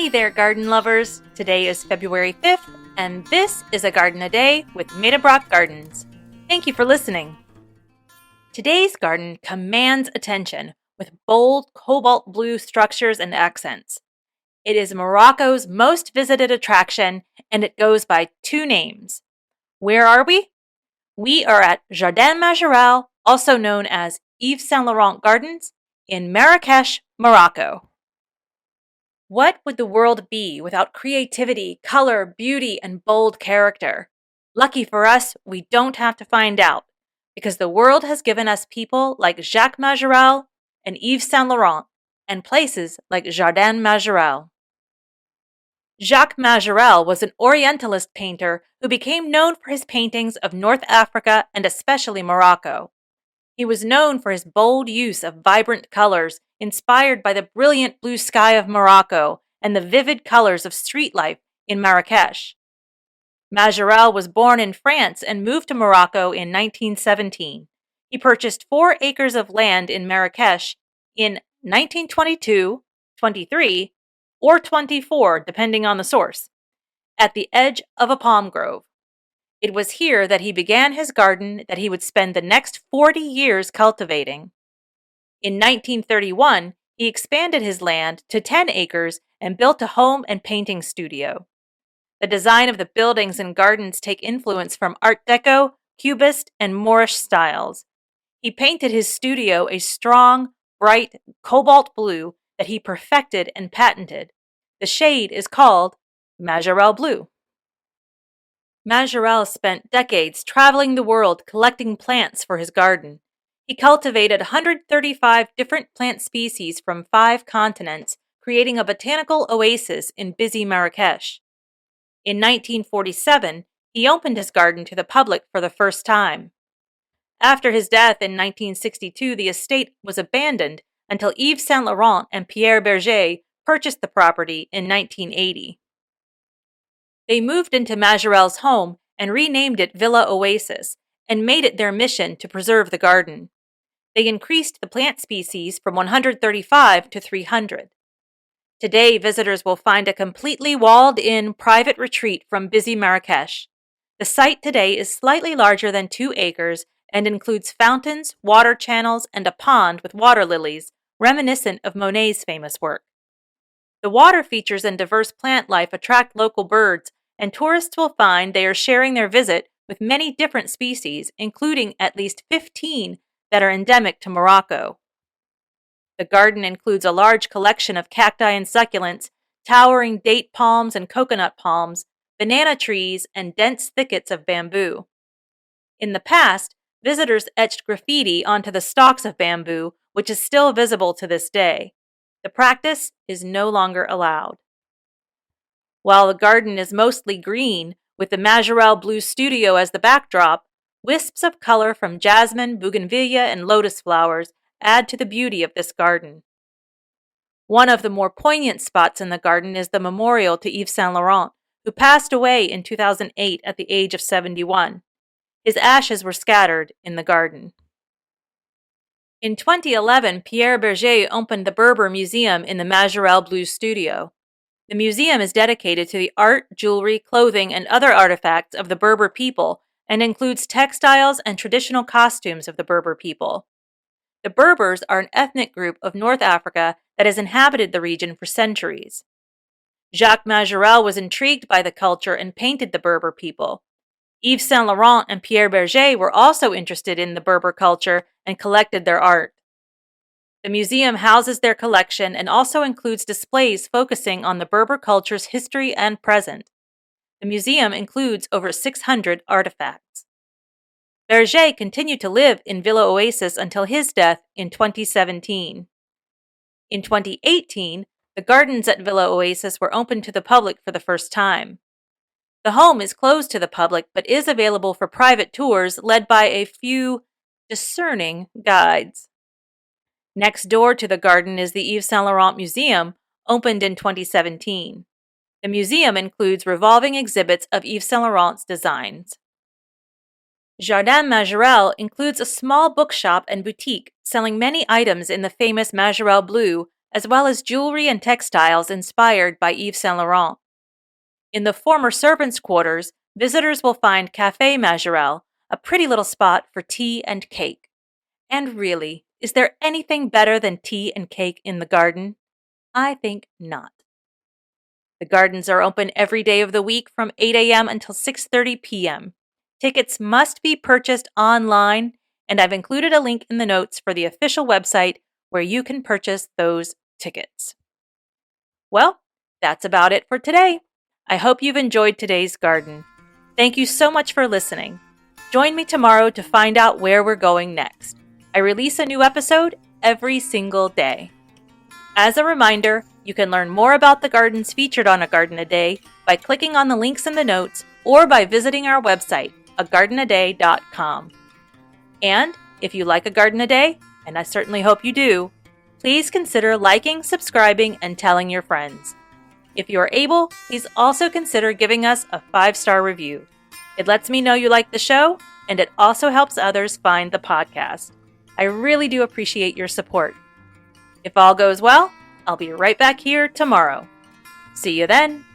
Hey there, garden lovers! Today is February 5th, and this is A Garden a Day with Meadowbrook Gardens. Thank you for listening. Today's garden commands attention with bold cobalt blue structures and accents. It is Morocco's most visited attraction, and it goes by two names. Where are we? We are at Jardin Majorelle, also known as Yves Saint Laurent Gardens, in Marrakesh, Morocco. What would the world be without creativity, color, beauty, and bold character? Lucky for us, we don't have to find out, because the world has given us people like Jacques Majorelle and Yves Saint Laurent, and places like Jardin Majorelle. Jacques Majorelle was an Orientalist painter who became known for his paintings of North Africa and especially Morocco. He was known for his bold use of vibrant colors inspired by the brilliant blue sky of Morocco and the vivid colors of street life in Marrakesh. Majorelle was born in France and moved to Morocco in 1917. He purchased 4 acres of land in Marrakesh in 1922, 23, or 24, depending on the source, at the edge of a palm grove. It was here that he began his garden that he would spend the next 40 years cultivating. In 1931, he expanded his land to 10 acres and built a home and painting studio. The design of the buildings and gardens take influence from Art Deco, Cubist, and Moorish styles. He painted his studio a strong, bright cobalt blue that he perfected and patented. The shade is called Majorelle Blue. Majorelle spent decades traveling the world collecting plants for his garden. He cultivated 135 different plant species from 5 continents, creating a botanical oasis in busy Marrakesh. In 1947, he opened his garden to the public for the first time. After his death in 1962, the estate was abandoned until Yves Saint Laurent and Pierre Berger purchased the property in 1980. They moved into Majorelle's home and renamed it Villa Oasis and made it their mission to preserve the garden. They increased the plant species from 135 to 300. Today, visitors will find a completely walled-in private retreat from busy Marrakesh. The site today is slightly larger than 2 acres and includes fountains, water channels, and a pond with water lilies, reminiscent of Monet's famous work. The water features and diverse plant life attract local birds, and tourists will find they are sharing their visit with many different species, including at least 15 that are endemic to Morocco. The garden includes a large collection of cacti and succulents, towering date palms and coconut palms, banana trees, and dense thickets of bamboo. In the past, visitors etched graffiti onto the stalks of bamboo, which is still visible to this day. The practice is no longer allowed. While the garden is mostly green, with the Majorelle Blue Studio as the backdrop, wisps of color from jasmine, bougainvillea, and lotus flowers add to the beauty of this garden. One of the more poignant spots in the garden is the memorial to Yves Saint Laurent, who passed away in 2008 at the age of 71. His ashes were scattered in the garden. In 2011, Pierre Berger opened the Berber Museum in the Majorelle Blue Studio. The museum is dedicated to the art, jewelry, clothing, and other artifacts of the Berber people and includes textiles and traditional costumes of the Berber people. The Berbers are an ethnic group of North Africa that has inhabited the region for centuries. Jacques Majorelle was intrigued by the culture and painted the Berber people. Yves Saint Laurent and Pierre Berger were also interested in the Berber culture and collected their art. The museum houses their collection and also includes displays focusing on the Berber culture's history and present. The museum includes over 600 artifacts. Berger continued to live in Villa Oasis until his death in 2017. In 2018, the gardens at Villa Oasis were opened to the public for the first time. The home is closed to the public but is available for private tours led by a few discerning guides. Next door to the garden is the Yves Saint Laurent Museum, opened in 2017. The museum includes revolving exhibits of Yves Saint Laurent's designs. Jardin Majorelle includes a small bookshop and boutique selling many items in the famous Majorelle Blue, as well as jewelry and textiles inspired by Yves Saint Laurent. In the former servants' quarters, visitors will find Café Majorelle, a pretty little spot for tea and cake. And really, is there anything better than tea and cake in the garden? I think not. The gardens are open every day of the week from 8 a.m. until 6:30 p.m. Tickets must be purchased online, and I've included a link in the notes for the official website where you can purchase those tickets. Well, that's about it for today. I hope you've enjoyed today's garden. Thank you so much for listening. Join me tomorrow to find out where we're going next. I release a new episode every single day. As a reminder, you can learn more about the gardens featured on A Garden a Day by clicking on the links in the notes or by visiting our website, agardena day.com. And if you like A Garden a Day, and I certainly hope you do, please consider liking, subscribing, and telling your friends. If you are able, please also consider giving us a 5-star review. It lets me know you like the show, and it also helps others find the podcast. I really do appreciate your support. If all goes well, I'll be right back here tomorrow. See you then.